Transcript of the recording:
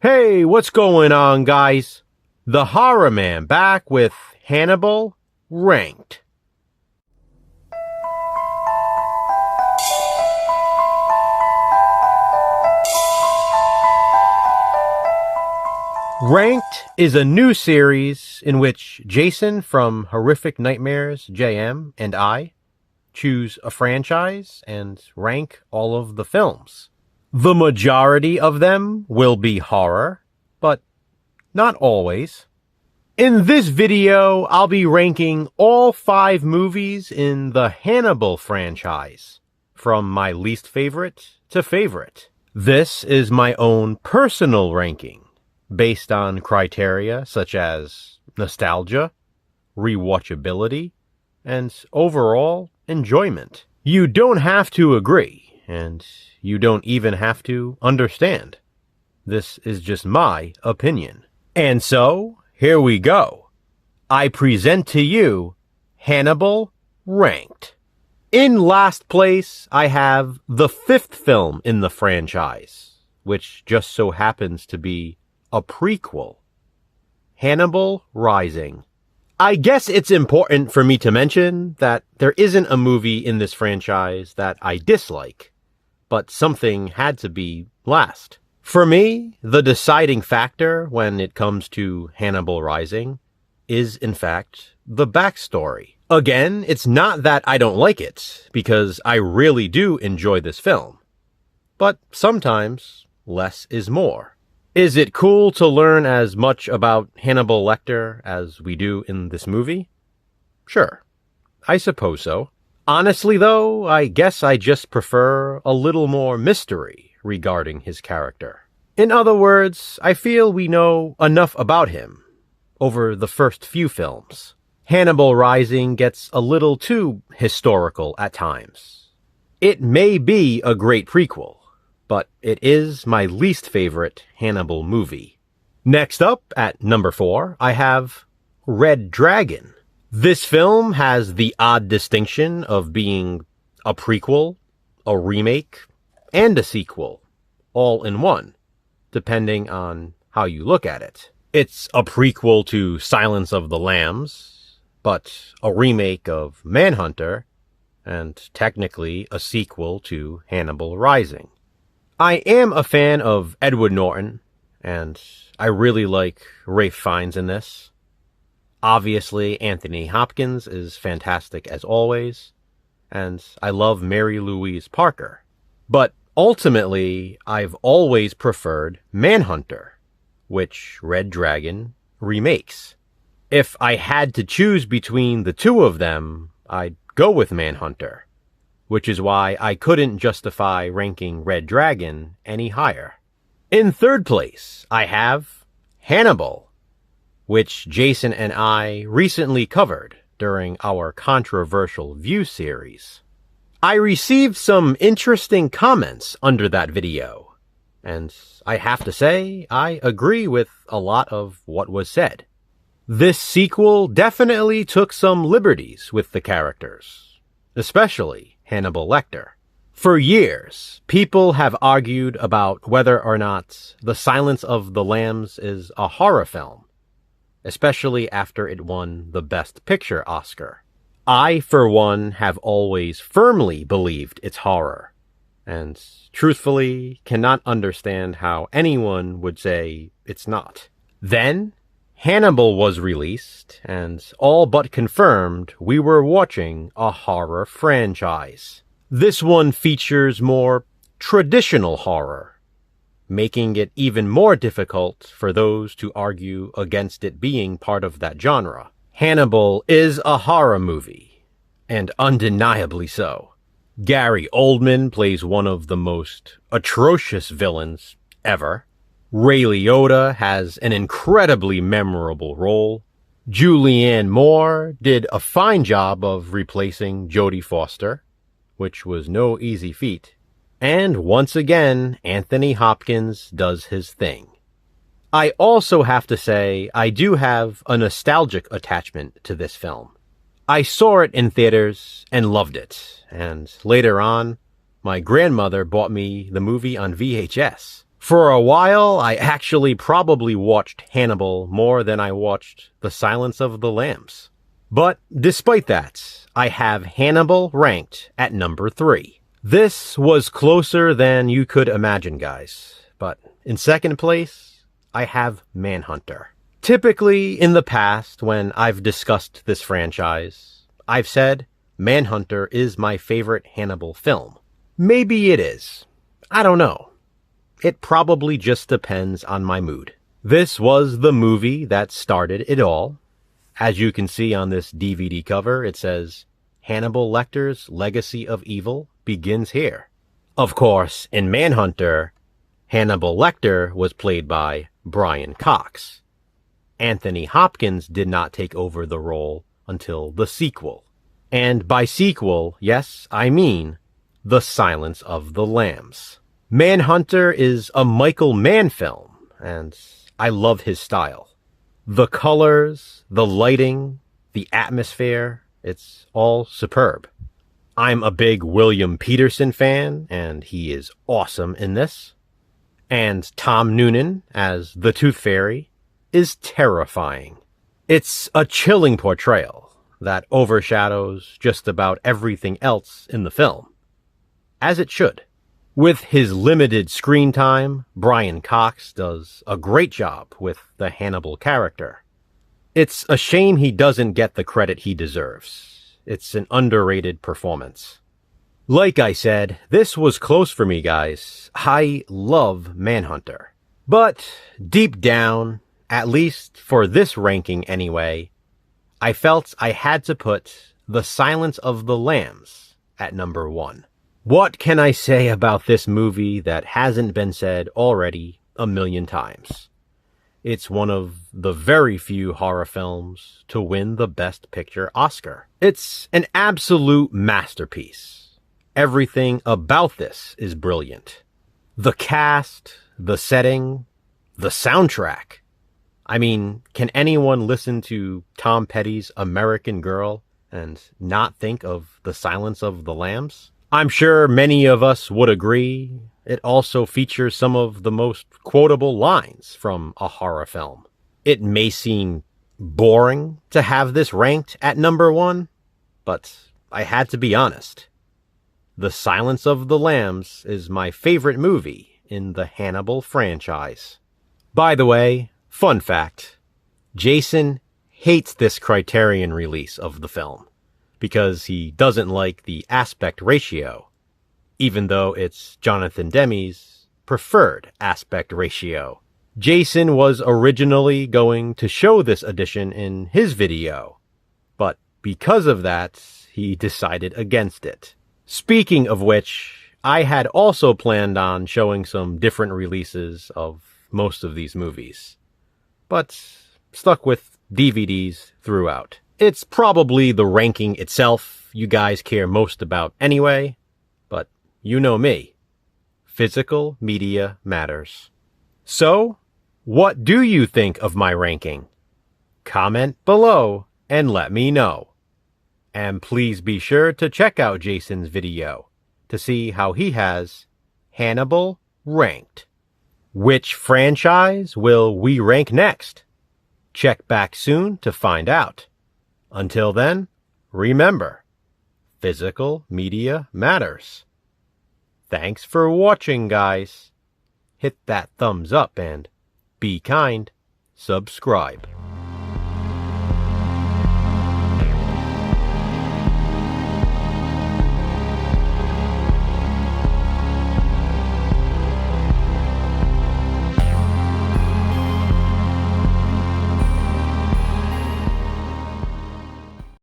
Hey, what's going on, guys? The Horror Man back with Hannibal Ranked. Ranked is a new series in which Jason from Horrific Nightmares JM and I choose a franchise and rank all of the films. The majority of them will be horror, but not always. In this video, I'll be ranking all 5 movies in the Hannibal franchise, from my least favorite to favorite. This is my own personal ranking, based on criteria such as nostalgia, rewatchability, and overall enjoyment. You don't have to agree, and you don't even have to understand. This is just my opinion. And so, here we go. I present to you Hannibal Ranked. In last place, I have the 5th film in the franchise, which just so happens to be a prequel. Hannibal Rising. I guess it's important for me to mention that there isn't a movie in this franchise that I dislike, but something had to be last. For me, the deciding factor when it comes to Hannibal Rising is, in fact, the backstory. Again, it's not that I don't like it, because I really do enjoy this film. But sometimes, less is more. Is it cool to learn as much about Hannibal Lecter as we do in this movie? Sure, I suppose so. Honestly, though, I guess I just prefer a little more mystery regarding his character. In other words, I feel we know enough about him over the first few films. Hannibal Rising gets a little too historical at times. It may be a great prequel, but it is my least favorite Hannibal movie. Next up, at number 4, I have Red Dragon. This film has the odd distinction of being a prequel, a remake, and a sequel, all in one, depending on how you look at it. It's a prequel to Silence of the Lambs, but a remake of Manhunter, and technically a sequel to Hannibal Rising. I am a fan of Edward Norton, and I really like Ralph Fiennes in this. Obviously, Anthony Hopkins is fantastic as always, and I love Mary Louise Parker. But ultimately, I've always preferred Manhunter, which Red Dragon remakes. If I had to choose between the two of them, I'd go with Manhunter, which is why I couldn't justify ranking Red Dragon any higher. In 3rd place, I have Hannibal, which Jason and I recently covered during our controversial View series. I received some interesting comments under that video, and I have to say, I agree with a lot of what was said. This sequel definitely took some liberties with the characters, especially Hannibal Lecter. For years, people have argued about whether or not The Silence of the Lambs is a horror film, especially after it won the Best Picture Oscar. I, for one, have always firmly believed it's horror, and truthfully cannot understand how anyone would say it's not. Then, Hannibal was released, and all but confirmed we were watching a horror franchise. This one features more traditional horror, making it even more difficult for those to argue against it being part of that genre. Hannibal is a horror movie, and undeniably so. Gary Oldman plays one of the most atrocious villains ever. Ray Liotta has an incredibly memorable role. Julianne Moore did a fine job of replacing Jodie Foster, which was no easy feat. And once again, Anthony Hopkins does his thing. I also have to say, I do have a nostalgic attachment to this film. I saw it in theaters and loved it, and later on, my grandmother bought me the movie on VHS. For a while, I actually probably watched Hannibal more than I watched The Silence of the Lambs. But despite that, I have Hannibal ranked at number 3. This was closer than you could imagine, guys. But in second place, I have Manhunter. Typically, in the past, when I've discussed this franchise, I've said Manhunter is my favorite Hannibal film. Maybe it is. I don't know. It probably just depends on my mood. This was the movie that started it all. As you can see on this DVD cover, it says, Hannibal Lecter's Legacy of Evil begins here. Of course, in Manhunter, Hannibal Lecter was played by Brian Cox. Anthony Hopkins did not take over the role until the sequel. And by sequel, yes, I mean The Silence of the Lambs. Manhunter is a Michael Mann film, and I love his style. The colors, the lighting, the atmosphere, it's all superb. I'm a big William Peterson fan, and he is awesome in this. And Tom Noonan, as the Tooth Fairy, is terrifying. It's a chilling portrayal that overshadows just about everything else in the film. As it should. With his limited screen time, Brian Cox does a great job with the Hannibal character. It's a shame he doesn't get the credit he deserves. It's an underrated performance. Like I said, this was close for me, guys. I love Manhunter. But deep down, at least for this ranking anyway, I felt I had to put The Silence of the Lambs at number 1. What can I say about this movie that hasn't been said already a million times? It's one of the very few horror films to win the Best Picture Oscar. It's an absolute masterpiece. Everything about this is brilliant. The cast, the setting, the soundtrack. I mean, can anyone listen to Tom Petty's American Girl and not think of The Silence of the Lambs? I'm sure many of us would agree. It also features some of the most quotable lines from a horror film. It may seem boring to have this ranked at number 1, but I had to be honest. The Silence of the Lambs is my favorite movie in the Hannibal franchise. By the way, fun fact, Jason hates this Criterion release of the film, because he doesn't like the aspect ratio, even though it's Jonathan Demme's preferred aspect ratio. Jason was originally going to show this edition in his video, but because of that, he decided against it. Speaking of which, I had also planned on showing some different releases of most of these movies, but stuck with DVDs throughout. It's probably the ranking itself you guys care most about anyway, but you know me. Physical media matters. So, what do you think of my ranking? Comment below and let me know. And please be sure to check out Jason's video to see how he has Hannibal ranked. Which franchise will we rank next? Check back soon to find out. Until then, remember, physical media matters. Thanks for watching, guys. Hit that thumbs up and be kind. Subscribe.